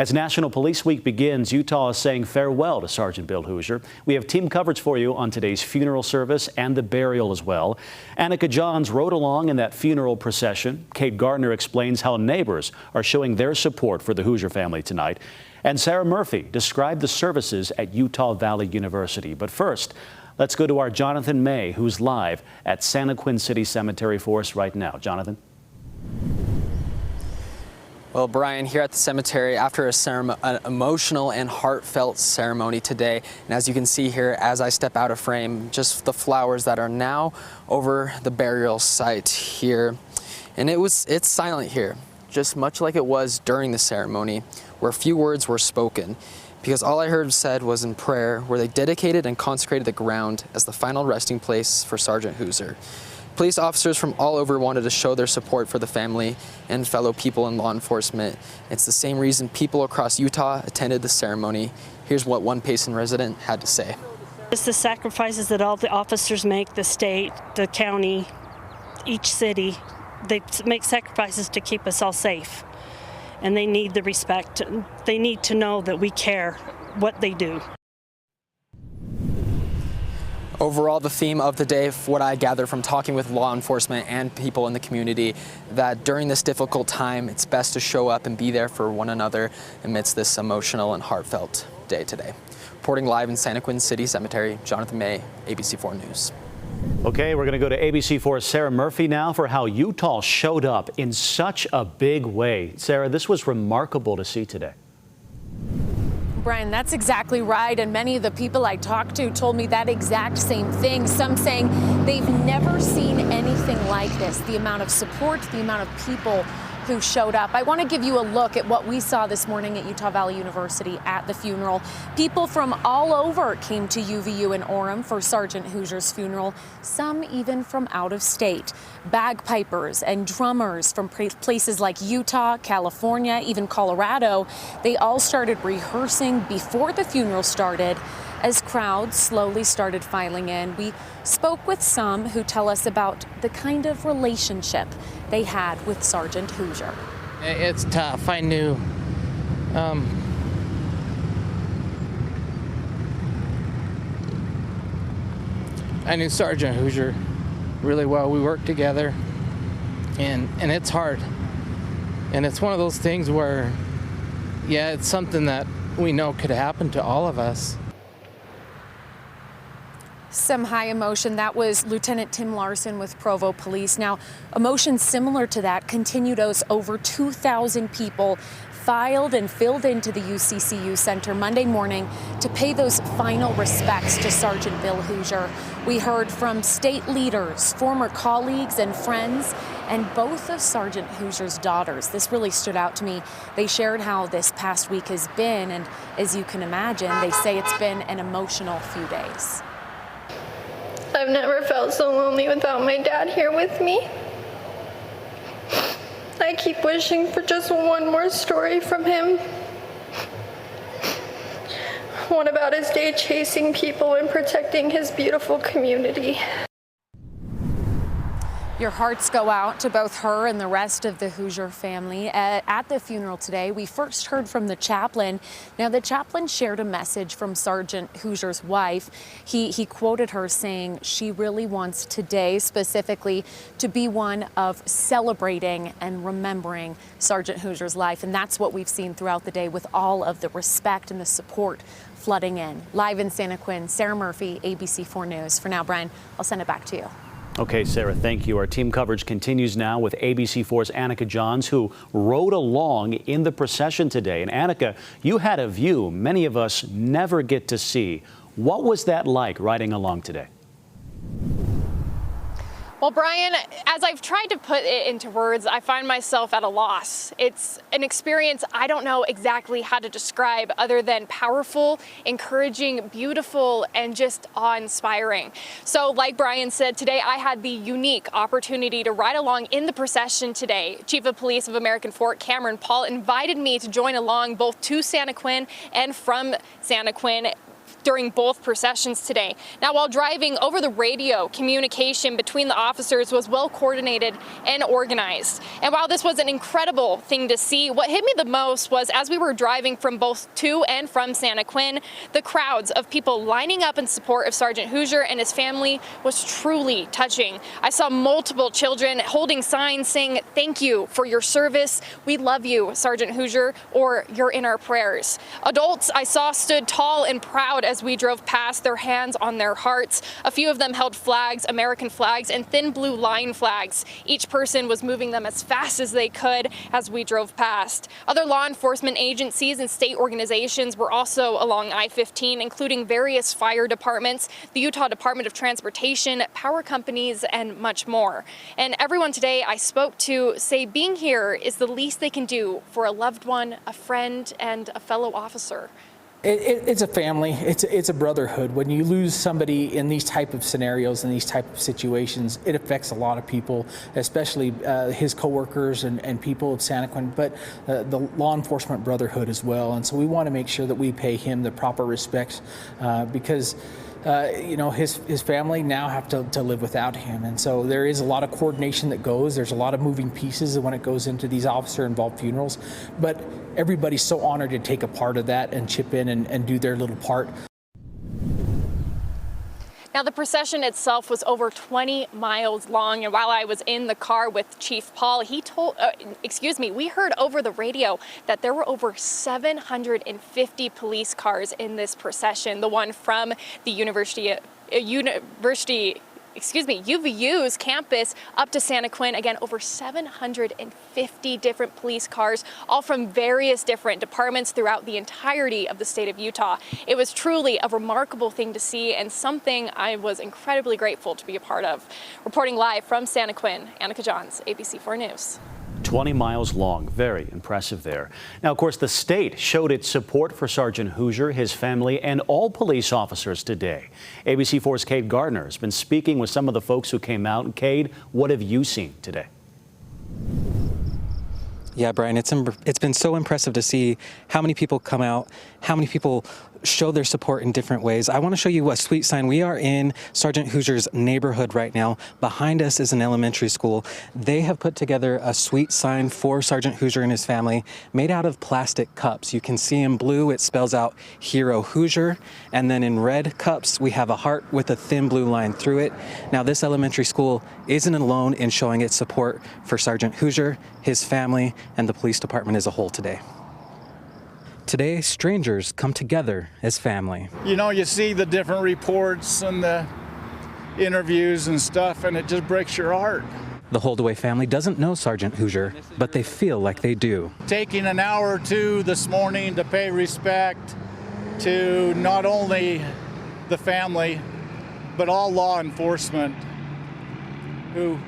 As National Police Week begins, Utah is saying farewell to Sergeant Bill Hooser. We have team coverage for you on today's funeral service and the burial as well. Annika Johns rode along in that funeral procession. Kate Gardner explains how neighbors are showing their support for the Hooser family tonight. And Sarah Murphy described the services at Utah Valley University. But first, let's go to our Jonathan May, who's live at Santaquin City Cemetery for us right now. Jonathan. Well, Brian, here at the cemetery after an emotional and heartfelt ceremony today. And as you can see here, as I step out of frame, just the flowers that are now over the burial site here. And it's silent here, just much like it was during the ceremony, where few words were spoken, because all I heard said was in prayer, where they dedicated and consecrated the ground as the final resting place for Sergeant Hooser. Police officers from all over wanted to show their support for the family and fellow people in law enforcement. It's the same reason people across Utah attended the ceremony. Here's what one Payson resident had to say. It's the sacrifices that all the officers make, the state, the county, each city. They make sacrifices to keep us all safe. And they need the respect. They need to know that we care what they do. Overall, the theme of the day, what I gather from talking with law enforcement and people in the community, that during this difficult time, it's best to show up and be there for one another amidst this emotional and heartfelt day today. Reporting live in Santaquin City Cemetery, Jonathan May, ABC4 News. Okay, we're going to go to ABC4's Sarah Murphy now for how Utah showed up in such a big way. Sarah, this was remarkable to see today. Brian, that's exactly right. And many of the people I talked to told me that exact same thing. Some saying they've never seen anything like this. The amount of support, the amount of people who showed up. I want to give you a look at what we saw this morning at Utah Valley University at the funeral. People from all over came to UVU in Orem for Sergeant Hooser's funeral, some even from out of state. Bagpipers and drummers from places like Utah, California, even Colorado, they all started rehearsing before the funeral started. As crowds slowly started filing in, we spoke with some who tell us about the kind of relationship they had with Sergeant Hooser. It's tough. I knew Sergeant Hooser really well. We worked together, and it's hard. And it's one of those things where, yeah, it's something that we know could happen to all of us. Some high emotion. That was Lieutenant Tim Larson with Provo Police. Now, emotion similar to that continued as over 2,000 people filed and filled into the UCCU Center Monday morning to pay those final respects to Sergeant Bill Hooser. We heard from state leaders, former colleagues and friends, and both of Sergeant Hooser's daughters. This really stood out to me. They shared how this past week has been, and as you can imagine, they say it's been an emotional few days. I've never felt so lonely without my dad here with me. I keep wishing for just one more story from him. One about his day chasing people and protecting his beautiful community. Your hearts go out to both her and the rest of the Hooser family. At the funeral today, we first heard from the chaplain. Now, the chaplain shared a message from Sergeant Hooser's wife. He quoted her saying she really wants today specifically to be one of celebrating and remembering Sergeant Hooser's life. And that's what we've seen throughout the day with all of the respect and the support flooding in. Live in Santaquin, Sarah Murphy, ABC4 News. For now, Brian, I'll send it back to you. Okay, Sarah, thank you. Our team coverage continues now with ABC4's Annika Johns, who rode along in the procession today. And Annika, you had a view many of us never get to see. What was that like riding along today? Well, Brian, as I've tried to put it into words, I find myself at a loss. It's an experience I don't know exactly how to describe other than powerful, encouraging, beautiful, and just awe-inspiring. So like Brian said, today I had the unique opportunity to ride along in the procession today. Chief of Police of American Fort Cameron Paul invited me to join along both to Santaquin and from Santaquin during both processions today. Now, while driving over the radio, communication between the officers was well coordinated and organized. And while this was an incredible thing to see, what hit me the most was as we were driving from both to and from Santaquin, the crowds of people lining up in support of Sergeant Hooser and his family was truly touching. I saw multiple children holding signs saying, "Thank you for your service. We love you, Sergeant Hooser," or "You're in our prayers." Adults I saw stood tall and proud as we drove past, their hands on their hearts. A few of them held flags, American flags, and thin blue line flags. Each person was moving them as fast as they could as we drove past. Other law enforcement agencies and state organizations were also along I-15, including various fire departments, the Utah Department of Transportation, power companies, and much more. And everyone today I spoke to say being here is the least they can do for a loved one, a friend, and a fellow officer. It's a family. It's a brotherhood. When you lose somebody in these type of scenarios, in these type of situations, it affects a lot of people, especially his coworkers and people of Santaquin, but the law enforcement brotherhood as well. And so we want to make sure that we pay him the proper respect because you know, his family now have to live without him. And so there is a lot of coordination that goes. There's a lot of moving pieces when it goes into these officer-involved funerals. But everybody's so honored to take a part of that and chip in and do their little part. Now, the procession itself was over 20 miles long, and while I was in the car with Chief Paul, he told, we heard over the radio that there were over 750 police cars in this procession, the one from the UVU's campus up to Santaquin. Again, over 750 different police cars, all from various different departments throughout the entirety of the state of Utah. It was truly a remarkable thing to see and something I was incredibly grateful to be a part of. Reporting live from Santaquin, Annika Johns, ABC4 News. 20 miles long. Very impressive there. Now, of course, the state showed its support for Sergeant Hooser, his family, and all police officers today. ABC4's Cade Gardner has been speaking with some of the folks who came out. And Cade, what have you seen today? Yeah, Brian, it's been so impressive to see how many people come out, how many people show their support in different ways. I want to show you a sweet sign. We are in Sergeant Hooser's neighborhood right now. Behind us is an elementary school. They have put together a sweet sign for Sergeant Hooser and his family made out of plastic cups. You can see in blue, it spells out Hero Hooser. And then in red cups, we have a heart with a thin blue line through it. Now, this elementary school isn't alone in showing its support for Sergeant Hooser, his family, and the police department as a whole today. Today, strangers come together as family. You know, you see the different reports and the interviews and stuff, and it just breaks your heart. The Holdaway family doesn't know Sergeant Hooser, but they feel like they do. Taking an hour or two this morning to pay respect to not only the family, but all law enforcement who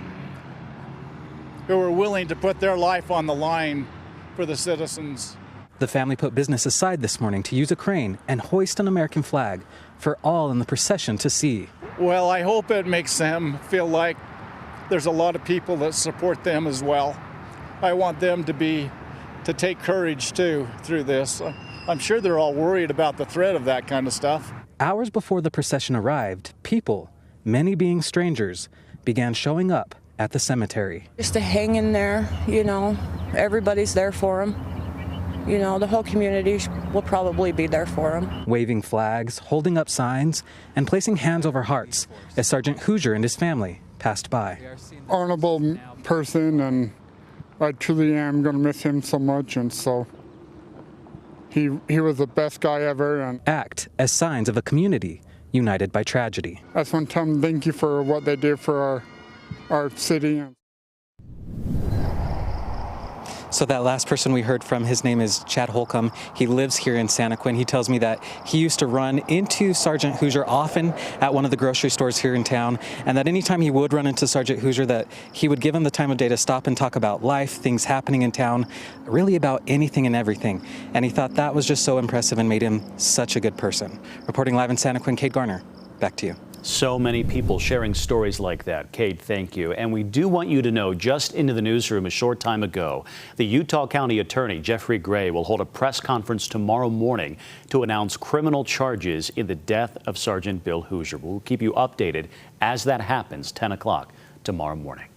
were willing to put their life on the line for the citizens. The family put business aside this morning to use a crane and hoist an American flag for all in the procession to see. Well, I hope it makes them feel like there's a lot of people that support them as well. I want them to take courage too through this. I'm sure they're all worried about the threat of that kind of stuff. Hours before the procession arrived, people, many being strangers, began showing up at the cemetery. Just to hang in there, you know, everybody's there for them. You know, the whole community will probably be there for them. Waving flags, holding up signs, and placing hands over hearts as Sergeant Hooser and his family passed by. Honorable person, and I truly am going to miss him so much, and so he was the best guy ever. And act as signs of a community united by tragedy. I just want to tell them thank you for what they did for our city. So that last person we heard from, his name is Chad Holcomb. He lives here in Santaquin. He tells me that he used to run into Sergeant Hooser often at one of the grocery stores here in town, and that anytime he would run into Sergeant Hooser, that he would give him the time of day to stop and talk about life, things happening in town, really about anything and everything. And he thought that was just so impressive and made him such a good person. Reporting live in Santaquin, Cade Garner, back to you. So many people sharing stories like that. Kate, thank you. And we do want you to know, just into the newsroom a short time ago, the Utah County Attorney, Jeffrey Gray, will hold a press conference tomorrow morning to announce criminal charges in the death of Sergeant Bill Hooser. We'll keep you updated as that happens, 10 o'clock tomorrow morning.